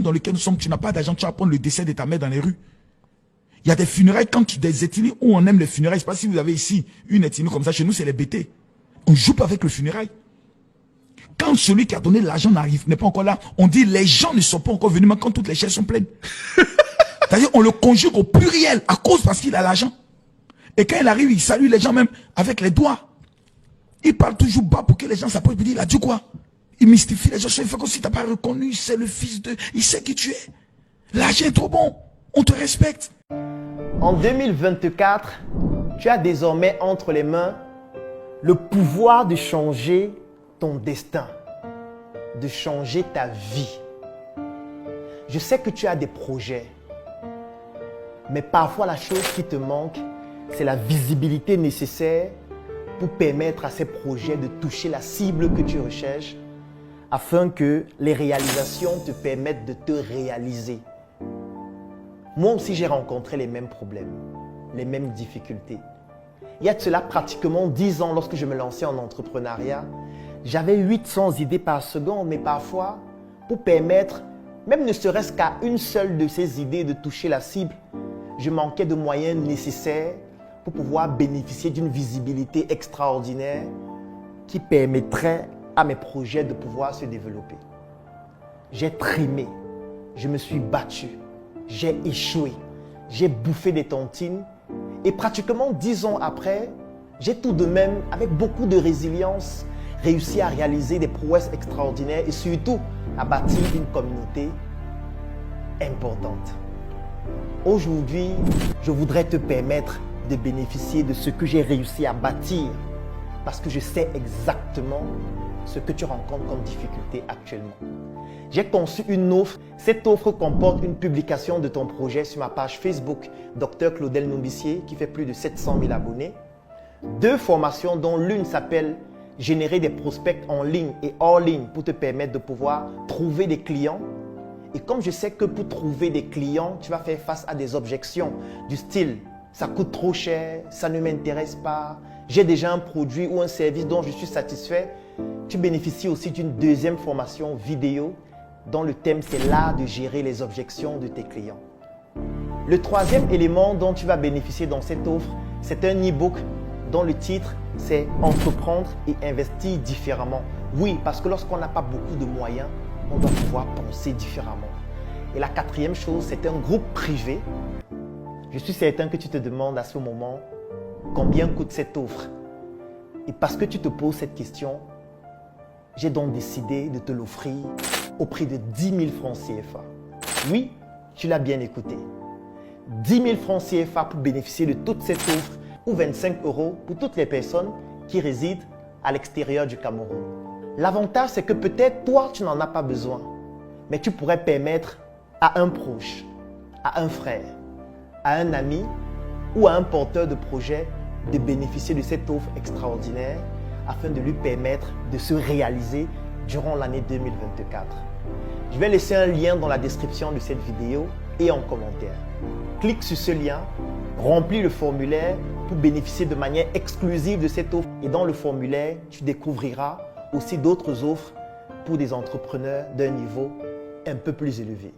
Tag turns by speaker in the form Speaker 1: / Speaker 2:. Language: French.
Speaker 1: dans lequel nous sommes, tu n'as pas d'argent, tu vas prendre le décès de ta mère dans les rues. Il y a des funérailles, des ethnies où on aime les funérailles. Je ne sais pas si vous avez ici une ethnie comme ça. Chez nous, c'est les BT. On joue pas avec le funérail. Quand celui qui a donné l'argent n'est pas encore là, on dit les gens ne sont pas encore venus, même quand toutes les chaises sont pleines. C'est-à-dire, on le conjugue au pluriel à cause parce qu'il a l'argent. Et quand il arrive, il salue les gens même avec les doigts. Il parle toujours bas pour que les gens s'approchent. Il dit, il a dit quoi? Il mystifie les gens. Il fait comme si tu n'as pas reconnu, c'est le fils de... Il sait qui tu es. L'argent est trop bon. On te respecte.
Speaker 2: En 2024, tu as désormais entre les mains le pouvoir de changer ton destin, de changer ta vie. Je sais que tu as des projets, mais parfois la chose qui te manque, c'est la visibilité nécessaire pour permettre à ces projets de toucher la cible que tu recherches afin que les réalisations te permettent de te réaliser. Moi aussi, j'ai rencontré les mêmes problèmes, les mêmes difficultés. Il y a de cela pratiquement 10 ans, lorsque je me lançais en entrepreneuriat, j'avais 800 idées par seconde, mais parfois, pour permettre, même ne serait-ce qu'à une seule de ces idées de toucher la cible, je manquais de moyens nécessaires pour pouvoir bénéficier d'une visibilité extraordinaire qui permettrait à mes projets de pouvoir se développer. J'ai trimé, je me suis battu, j'ai échoué, j'ai bouffé des tontines et pratiquement 10 ans après, j'ai tout de même, avec beaucoup de résilience, réussi à réaliser des prouesses extraordinaires et surtout à bâtir une communauté importante. Aujourd'hui, je voudrais te permettre de bénéficier de ce que j'ai réussi à bâtir parce que je sais exactement ce que tu rencontres comme difficulté actuellement. J'ai conçu une offre. Cette offre comporte une publication de ton projet sur ma page Facebook, Dr Claudel Nombissier, qui fait plus de 700 000 abonnés. 2 formations dont l'une s'appelle « Générer des prospects en ligne et hors ligne » pour te permettre de pouvoir trouver des clients. Et comme je sais que pour trouver des clients, tu vas faire face à des objections du style « ça coûte trop cher, ça ne m'intéresse pas, j'ai déjà un produit ou un service dont je suis satisfait », tu bénéficies aussi d'une 2e formation vidéo dont le thème c'est l'art de gérer les objections de tes clients. Le 3e élément dont tu vas bénéficier dans cette offre, c'est un e-book dont le titre c'est « Entreprendre et investir différemment ». Oui, parce que lorsqu'on n'a pas beaucoup de moyens, on doit pouvoir penser différemment. Et la 4e chose, c'est un groupe privé. Je suis certain que tu te demandes à ce moment combien coûte cette offre. Et parce que tu te poses cette question, j'ai donc décidé de te l'offrir au prix de 10 000 francs CFA. Oui, tu l'as bien écouté. 10 000 francs CFA pour bénéficier de toute cette offre ou 25 € pour toutes les personnes qui résident à l'extérieur du Cameroun. L'avantage, c'est que peut-être toi, tu n'en as pas besoin, mais tu pourrais permettre à un proche, à un frère, à un ami ou à un porteur de projet de bénéficier de cette offre extraordinaire afin de lui permettre de se réaliser durant l'année 2024. Je vais laisser un lien dans la description de cette vidéo et en commentaire. Clique sur ce lien, remplis le formulaire pour bénéficier de manière exclusive de cette offre. Et dans le formulaire, tu découvriras aussi d'autres offres pour des entrepreneurs d'un niveau un peu plus élevé.